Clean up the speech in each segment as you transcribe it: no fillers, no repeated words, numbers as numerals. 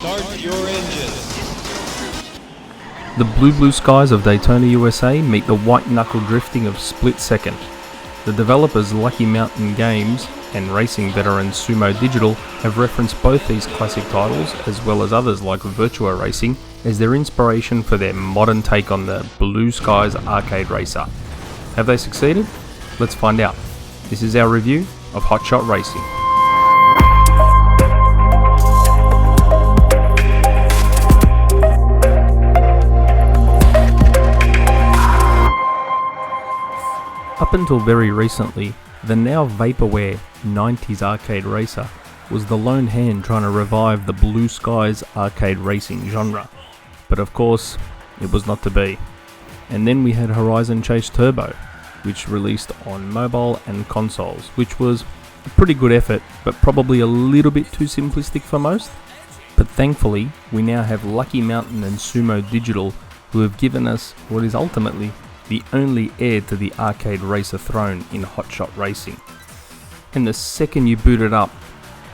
Start your engines. The blue skies of Daytona, USA meet the white-knuckle drifting of Split Second. The developers Lucky Mountain Games and racing veteran Sumo Digital have referenced both these classic titles, as well as others like Virtua Racing, as their inspiration for their modern take on the Blue Skies arcade racer. Have they succeeded? Let's find out. This is our review of Hotshot Racing. Up until very recently, the now vaporware 90s arcade racer was the lone hand trying to revive the Blue Skies arcade racing genre. But of course, it was not to be. And then we had Horizon Chase Turbo, which released on mobile and consoles, which was a pretty good effort, but probably a little bit too simplistic for most. But thankfully, we now have Lucky Mountain and Sumo Digital, who have given us what is ultimately the only heir to the arcade racer throne in Hotshot Racing. And the second you boot it up,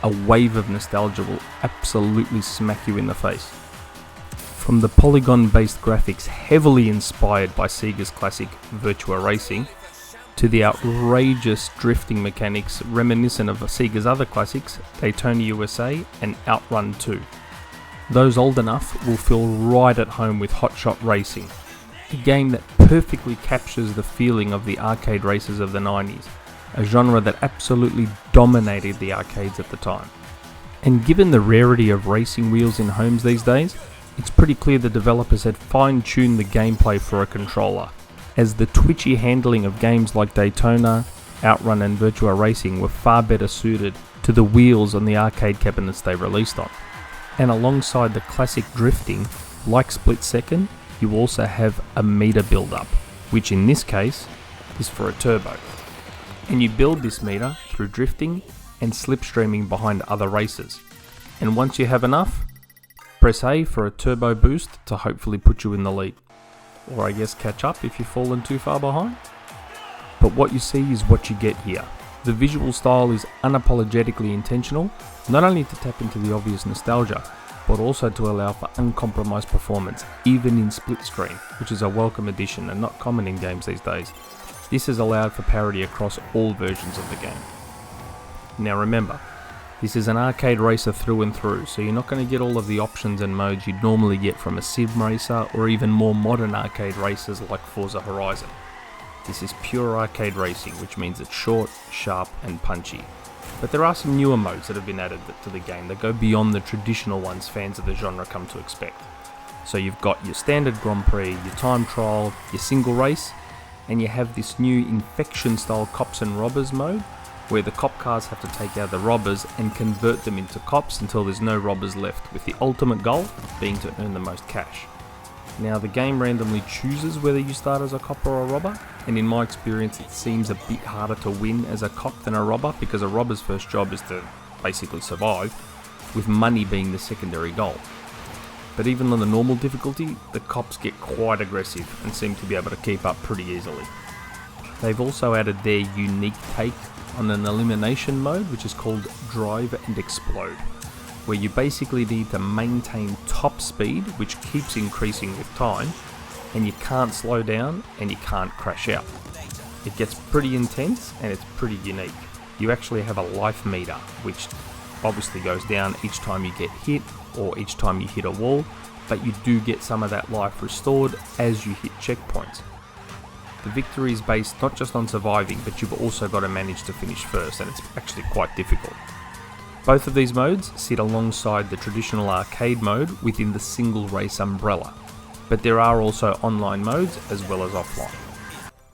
a wave of nostalgia will absolutely smack you in the face. From the polygon-based graphics heavily inspired by Sega's classic Virtua Racing, to the outrageous drifting mechanics reminiscent of Sega's other classics, Daytona USA and Outrun 2. Those old enough will feel right at home with Hotshot Racing, a game that perfectly captures the feeling of the arcade races of the 90s, a genre that absolutely dominated the arcades at the time. And given the rarity of racing wheels in homes these days, it's pretty clear the developers had fine-tuned the gameplay for a controller, as the twitchy handling of games like Daytona, Outrun and Virtua Racing were far better suited to the wheels on the arcade cabinets they released on. And alongside the classic drifting, like Split Second, you also have a meter build-up, which in this case is for a turbo. And you build this meter through drifting and slipstreaming behind other racers. And once you have enough, press A for a turbo boost to hopefully put you in the lead. Or I guess catch up if you've fallen too far behind. But what you see is what you get here. The visual style is unapologetically intentional, not only to tap into the obvious nostalgia, but also to allow for uncompromised performance, even in split screen, which is a welcome addition and not common in games these days. This has allowed for parity across all versions of the game. Now remember, this is an arcade racer through and through, so you're not going to get all of the options and modes you'd normally get from a sim racer or even more modern arcade racers like Forza Horizon. This is pure arcade racing, which means it's short, sharp and punchy. But there are some newer modes that have been added to the game that go beyond the traditional ones fans of the genre come to expect. So you've got your standard Grand Prix, your time trial, your single race, and you have this new infection style cops and robbers mode, where the cop cars have to take out the robbers and convert them into cops until there's no robbers left, with the ultimate goal being to earn the most cash. Now the game randomly chooses whether you start as a cop or a robber, and in my experience it seems a bit harder to win as a cop than a robber, because a robber's first job is to basically survive, with money being the secondary goal. But even on the normal difficulty, the cops get quite aggressive and seem to be able to keep up pretty easily. They've also added their unique take on an elimination mode, which is called Drive and Explode, where you basically need to maintain top speed, which keeps increasing with time, and you can't slow down and you can't crash out. It gets pretty intense and it's pretty unique. You actually have a life meter, which obviously goes down each time you get hit or each time you hit a wall, but you do get some of that life restored as you hit checkpoints. The victory is based not just on surviving, but you've also got to manage to finish first, and it's actually quite difficult. Both of these modes sit alongside the traditional arcade mode within the single race umbrella, but there are also online modes as well as offline.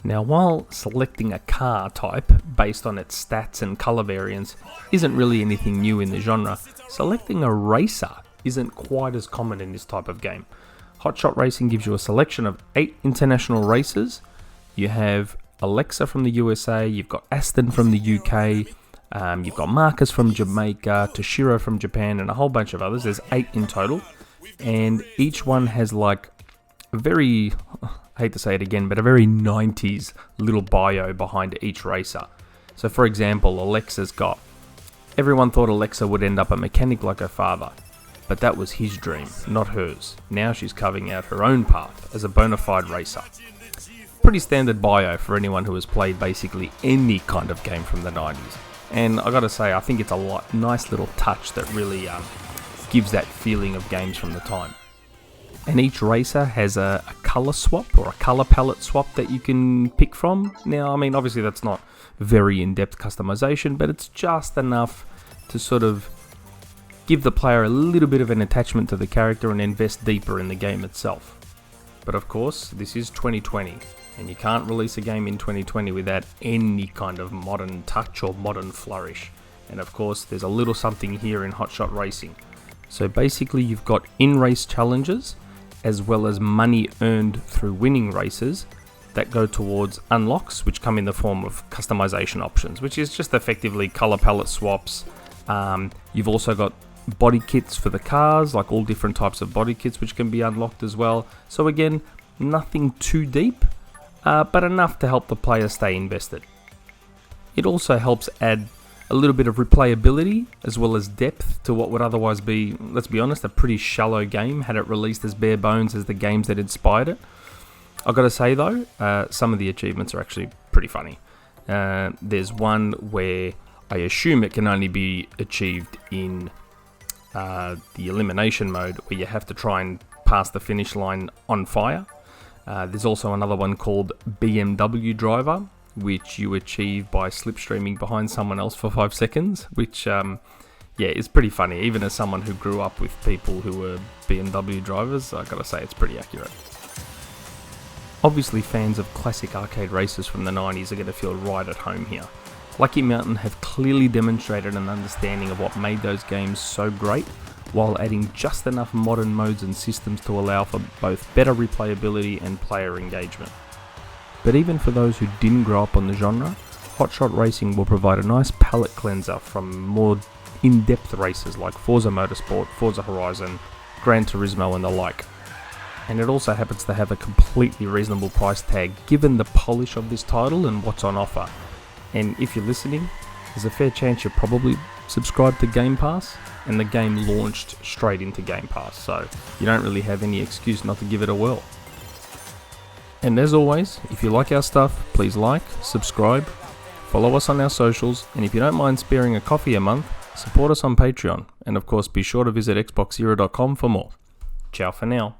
Now, while selecting a car type based on its stats and colour variants isn't really anything new in the genre, selecting a racer isn't quite as common in this type of game. Hotshot Racing gives you a selection of 8 international racers. You have Alexa from the USA, you've got Aston from the UK, you've got Marcus from Jamaica, Toshiro from Japan, and a whole bunch of others. There's 8 in total, and each one has like a very, I hate to say it again, but a very 90s little bio behind each racer. So for example, Alexa's got, everyone thought Alexa would end up a mechanic like her father, but that was his dream, not hers. Now she's carving out her own path as a bona fide racer. Pretty standard bio for anyone who has played basically any kind of game from the 90s. And I gotta say, I think it's a nice little touch that really gives that feeling of games from the time. And each racer has a colour swap or a colour palette swap that you can pick from. Now, I mean, obviously that's not very in-depth customization, but it's just enough to sort of give the player a little bit of an attachment to the character and invest deeper in the game itself. But of course, this is 2020, and you can't release a game in 2020 without any kind of modern touch or modern flourish. And of course, there's a little something here in Hotshot Racing. So basically, you've got in-race challenges, as well as money earned through winning races that go towards unlocks, which come in the form of customization options, which is just effectively color palette swaps. You've also got body kits for the cars, like all different types of body kits, which can be unlocked as well. So again, nothing too deep, but enough to help the player stay invested. It also helps add a little bit of replayability as well as depth to what would otherwise be, let's be honest, a pretty shallow game had it released as bare bones as the games that inspired it. I've got to say though, some of the achievements are actually pretty funny. There's one where I assume it can only be achieved in the elimination mode, where you have to try and pass the finish line on fire. There's also another one called BMW Driver, which you achieve by slipstreaming behind someone else for 5 seconds, which is pretty funny. Even as someone who grew up with people who were BMW drivers, I gotta say it's pretty accurate. Obviously, fans of classic arcade races from the 90s are going to feel right at home here. Lucky Mountain have clearly demonstrated an understanding of what made those games so great, while adding just enough modern modes and systems to allow for both better replayability and player engagement. But even for those who didn't grow up on the genre, Hotshot Racing will provide a nice palate cleanser from more in-depth races like Forza Motorsport, Forza Horizon, Gran Turismo and the like. And it also happens to have a completely reasonable price tag given the polish of this title and what's on offer. And if you're listening, there's a fair chance you're probably subscribed to Game Pass, and the game launched straight into Game Pass, so you don't really have any excuse not to give it a whirl. And as always, if you like our stuff, please like, subscribe, follow us on our socials, and if you don't mind sparing a coffee a month, support us on Patreon. And of course, be sure to visit XboxEra.com for more. Ciao for now.